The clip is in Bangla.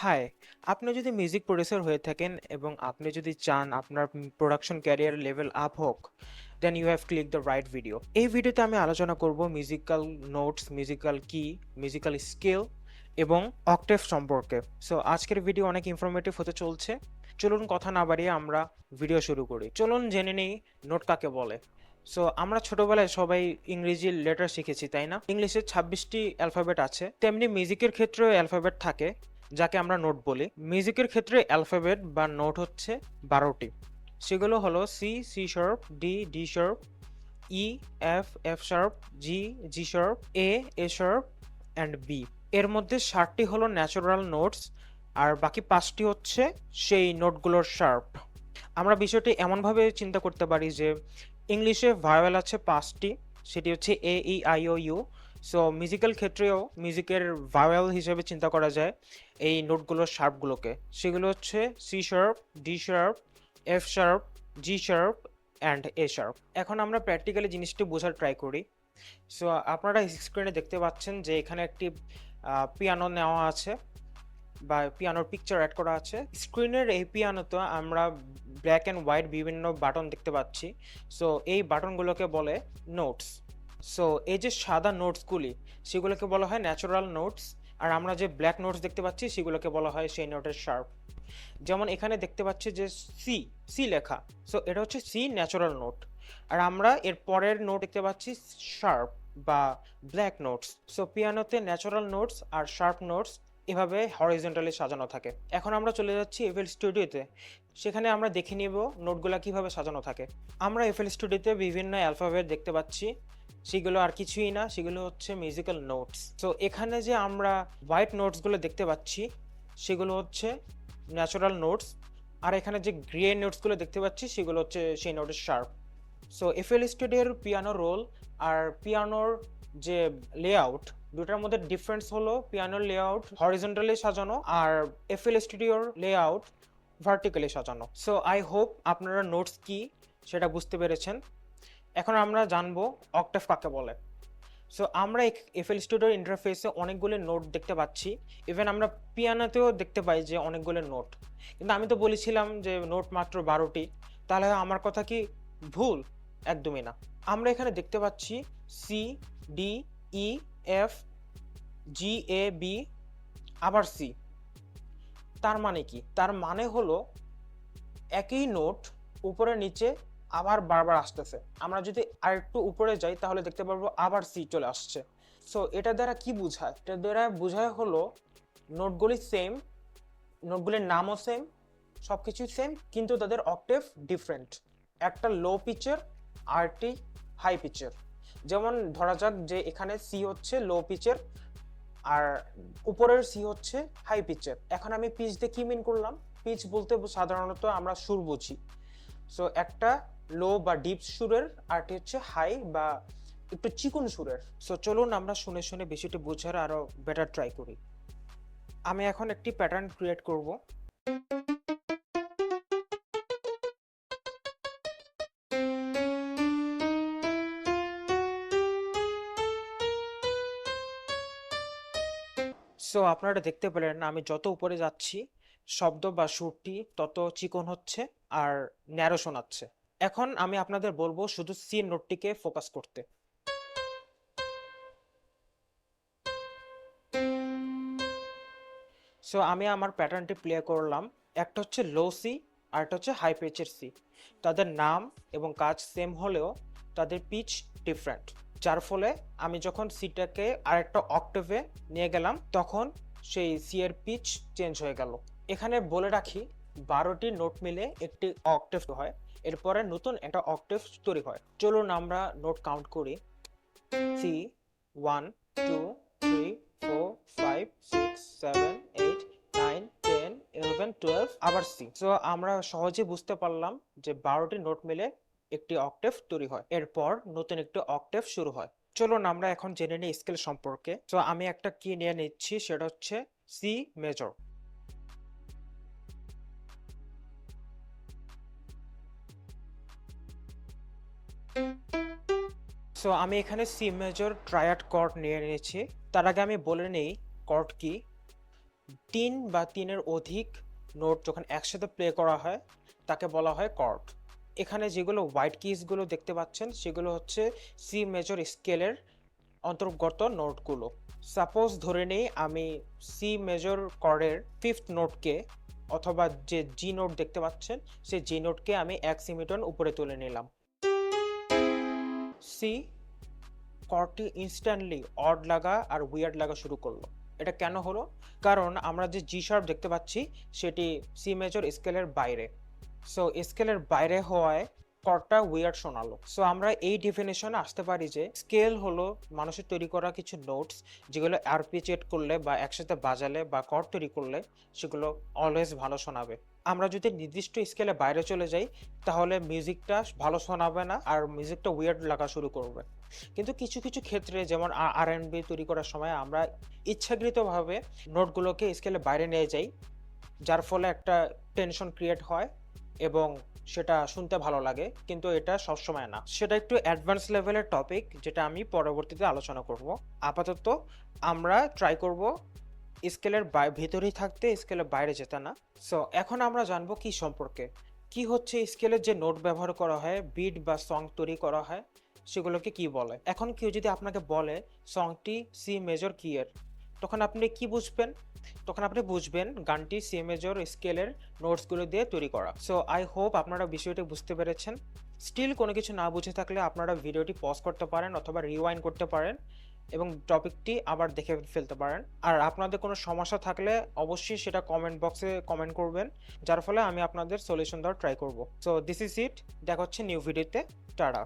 হাই, আপনি যদি মিউজিক প্রোডিউসার হয়ে থাকেন এবং আপনি যদি চান আপনার প্রোডাকশন ক্যারিয়ার লেভেল আপ হোক, then you have click the right video. এই ভিডিওতে আমি আলোচনা করব musical notes, musical key, musical scale এবং অক্টেভ সম্পর্কে। সো আজকের ভিডিও অনেক ইনফরমেটিভ হতে চলছে। চলুন কথা না বাড়িয়ে আমরা ভিডিও শুরু করি। চলুন জেনে নেই নোট কাকে বলে। সো আমরা ছোটবেলায় সবাই ইংরেজি লেটার শিখেছি, তাই না? ইংলিশে 26টি অ্যালফাবেট আছে, তেমনি মিউজিকের ক্ষেত্রেও অ্যালফাবেট থাকে যাকে আমরা নোট বলি। মিউজিকের ক্ষেত্রে অ্যালফাবেট বা নোট হচ্ছে 12টি। সেগুলো হলো C, C sharp, D, D sharp, E, F, F sharp, G, G sharp, A sharp and B. এর মধ্যে 7টি হলো ন্যাচারাল নোটস, আর বাকি 5টি হচ্ছে সেই নোটগুলোর শার্প। আমরা বিষয়টি এমনভাবে চিন্তা করতে পারি যে ইংলিশে ভাওয়েল আছে 5টি, সেটি হচ্ছে A, E, I, O, U. So musical ক্ষেত্রেও মিউজিকের ভাওয়েল হিসেবে চিন্তা করা যায় এই নোটগুলোর শার্পগুলোকে। সেগুলো হচ্ছে C sharp, D sharp, F sharp, G sharp and A sharp. এখন আমরা প্র্যাকটিক্যালি জিনিসটি বোঝার ট্রাই করি। সো আপনারা স্ক্রিনে দেখতে পাচ্ছেন যে এখানে একটি পিয়ানো নেওয়া আছে বা পিয়ানোর পিকচার অ্যাড করা আছে। স্ক্রিনের এই পিয়ানোতে আমরা ব্ল্যাক অ্যান্ড হোয়াইট বিভিন্ন বাটন দেখতে পাচ্ছি। সো এই বাটনগুলোকে বলে নোটস। সো এই যে সাদা নোটসগুলি, সেগুলোকে বলা হয় ন্যাচারাল নোটস, আর আমরা যে ব্ল্যাক নোটস দেখতে পাচ্ছি সেগুলোকে বলা হয় সেই নোটের শার্প। যেমন এখানে দেখতে পাচ্ছি যে সি, সি লেখা, সো এটা হচ্ছে সি ন্যাচারাল নোট। আর আমরা এর পরের নোট দেখতে পাচ্ছি শার্প বা ব্ল্যাক নোটস। সো পিয়ানোতে ন্যাচারাল নোটস আর শার্প নোটস এভাবে হরিজন্টালি সাজানো থাকে। এখন আমরা চলে যাচ্ছি এফএল স্টুডিওতে, সেখানে আমরা দেখে নিব নোটগুলো কিভাবে সাজানো থাকে। আমরা এফএল স্টুডিওতে বিভিন্ন অ্যালফাবেট দেখতে পাচ্ছি, সেগুলো আর কিছুই না, সেগুলো হচ্ছে মিউজিক্যাল নোটস। সো এখানে যে আমরা হোয়াইট নোটসগুলো দেখতে পাচ্ছি সেগুলো হচ্ছে ন্যাচারাল নোটস, আর এখানে যে গ্রে নোটসগুলো দেখতে পাচ্ছি সেগুলো হচ্ছে সেই নোটের শার্প। সো এফএল স্টুডিওর পিয়ানো রোল আর পিয়ানোর যে লেআউট, দুটার মধ্যে ডিফারেন্স হলো পিয়ানোর লেআউট হরিজন্টালি সাজানো আর এফএল স্টুডিওর লেআউট ভার্টিক্যালি সাজানো। সো আই হোপ আপনারা নোটস কি সেটা বুঝতে পেরেছেন। এখন আমরা জানবো অক্টেভ কাকে বলে। সো আমরা এফএল স্টুডিওর ইন্টারফেসে অনেকগুলো নোট দেখতে পাচ্ছি, ইভেন আমরা পিয়ানোতেও দেখতে পাই যে অনেকগুলো নোট। কিন্তু আমি তো বলেছিলাম যে নোট মাত্র 12টি, তাহলে আমার কথা কি ভুল? একদমই না। আমরা এখানে দেখতে পাচ্ছি সি, ডি, ই, এফ, জি, এ, বি, আবার সি। তার মানে কি? তার মানে হলো একই নোট উপরে নিচে আবার বারবার আসতেছে। আমরা যদি আরেকটু উপরে যাই তাহলে দেখতে পারবো আবার সি চলে আসছে। সো এটা দ্বারা কি বোঝায়? এটা দ্বারা বোঝায় হলো নোটগুলি সেম, নোটগুলির নামও সেম, সবকিছুই সেম, কিন্তু তাদের অক্টেভ ডিফারেন্ট। একটা লো পিচের আরটি হাই পিচের। যেমন ধরা যাক যে এখানে সি হচ্ছে লো পিচের আর উপরের সি হচ্ছে হাই পিচের। এখন আমি পিচ দিয়ে কি মিন করলাম? পিচ বলতে সাধারণত আমরা সুর বুঝি। সো একটা লো বা ডিপ সুরের আরটি হচ্ছে হাই বা একটু চিকন সুরের। সো চলুন আমরা শুনে শুনে বিষয়টি বোঝার আরো বেটার ট্রাই করি। আমি এখন একটি প্যাটার্ন ক্রিয়েট করব। সো আপনারা দেখতে পেলেন আমি যত উপরে যাচ্ছি শব্দ বা সুরটি তত চিকন হচ্ছে আর ন্যারো শোনাচ্ছে। এখন আমি আপনাদের বলবো শুধু সি নোটটিকে ফোকাস করতে। সো আমি আমার প্যাটার্নটি প্লে করলাম। একটা হচ্ছে লো সি আর একটা হচ্ছে হাই পিচের সি। তাদের নাম এবং কাজ সেম হলেও তাদের পিচ ডিফারেন্ট, যার ফলে আমি যখন সিটাকে আরেকটা অক্টেভে নিয়ে গেলাম তখন সেই সি এর পিচ চেঞ্জ হয়ে গেল। এখানে বলে রাখি 12টি নোট মিলে একটি অক্টেভ হয়, এরপরে নতুন একটা অক্টেভ তৈরি হয়। চলুন আমরা নোট কাউন্ট করি। সি 1 2 3 4 5 6 7 8 9 10 11 12 আবার সি। সো আমরা সহজে বুঝতে পারলাম যে 12টি নোট মিলে একটি অক্টেভ তৈরি হয়, এরপর নতুন একটি অক্টেভ শুরু হয়। চলুন আমরা এখন জেনে নিই স্কেল সম্পর্কে। সো আমি একটা কি নিয়ে নিচ্ছি, সেটা হচ্ছে সি মেজর। সো আমি এখানে সি মেজর ট্রায়াড কর্ড নিয়ে নিয়েছি। তার আগে আমি বলে নেই কর্ড কি। তিন বা তিনের অধিক নোট যখন একসাথে প্লে করা হয় তাকে বলা হয় কর্ড। এখানে যেগুলো হোয়াইট কিসগুলো দেখতে পাচ্ছেন সেগুলো হচ্ছে সি মেজর স্কেলের অন্তর্গত নোটগুলো। সাপোজ ধরে নেই আমি সি মেজর কর্ডের ফিফথ নোটকে অথবা যে জি নোট দেখতে পাচ্ছেন সেই জি নোটকে আমি এক সেমিটোন উপরে তুলে নিলাম। সি কর্ডটি ইনস্ট্যান্টলি অড লাগা আর উইয়ার্ড লাগা শুরু করলো। এটা কেন হলো? কারণ আমরা যে জি শার্প দেখতে পাচ্ছি সেটি সি মেজর স্কেলের বাইরে। সো স্কেলের বাইরে হওয়ায় কর্ডটা উইয়ার্ড শোনালো। সো আমরা এই ডেফিনেশনে আসতে পারি যে স্কেল হলো মানুষের তৈরি করা কিছু নোটস যেগুলো আরপিচেট করলে বা একসাথে বাজালে বা কর্ড তৈরি করলে সেগুলো অলওয়েজ ভালো শোনাবে। আমরা যদি নির্দিষ্ট স্কেলে বাইরে চলে যাই তাহলে মিউজিকটা ভালো শোনাবে না আর মিউজিকটা উইয়ার্ড লাগা শুরু করবে। কিন্তু কিছু কিছু ক্ষেত্রে যেমন আর&বি তৈরি করার সময় আমরা ইচ্ছাকৃতভাবে নোটগুলোকে স্কেলের বাইরে নিয়ে যাই, যার ফলে একটা টেনশন ক্রিয়েট হয় এবং সেটা শুনতে ভালো লাগে, কিন্তু এটা সবসময় না। সেটা একটু অ্যাডভান্স লেভেলের টপিক যেটা আমি পরবর্তীতে আলোচনা করব। আপাতত আমরা ট্রাই করব স্কেলের ভেতরেই থাকতে, স্কেলের বাইরে যেতে না। সো এখন আমরা জানবো কি সম্পর্কে কি হচ্ছে স্কেলের যে নোট ব্যবহার করা হয় বিট বা সং তৈরি করা হয় সেগুলোকে কি বলে। এখন কেউ যদি আপনাকে বলে সংটি সি মেজর কি এর, তখন আপনি কি বুঝবেন? তখন আপনি বুঝবেন গানটি সি মেজর স্কেলের নোটসগুলো দিয়ে তৈরি করা। সো আই হোপ আপনারা বিষয়টি বুঝতে পেরেছেন। স্টিল কোনো কিছু না বুঝে থাকলে আপনারা ভিডিওটি পজ করতে পারেন অথবা রিওয়াইন্ড করতে পারেন এবং টপিকটি আবার দেখে ফেলতে পারেন। আর আপনাদের কোনো সমস্যা থাকলে অবশ্যই সেটা কমেন্ট বক্সে কমেন্ট করবেন, যার ফলে আমি আপনাদের সলিউশন দেওয়ার ট্রাই করব। সো দিস ইজ ইট, দেখা হচ্ছে নিউ ভিডিওতে। টাটা।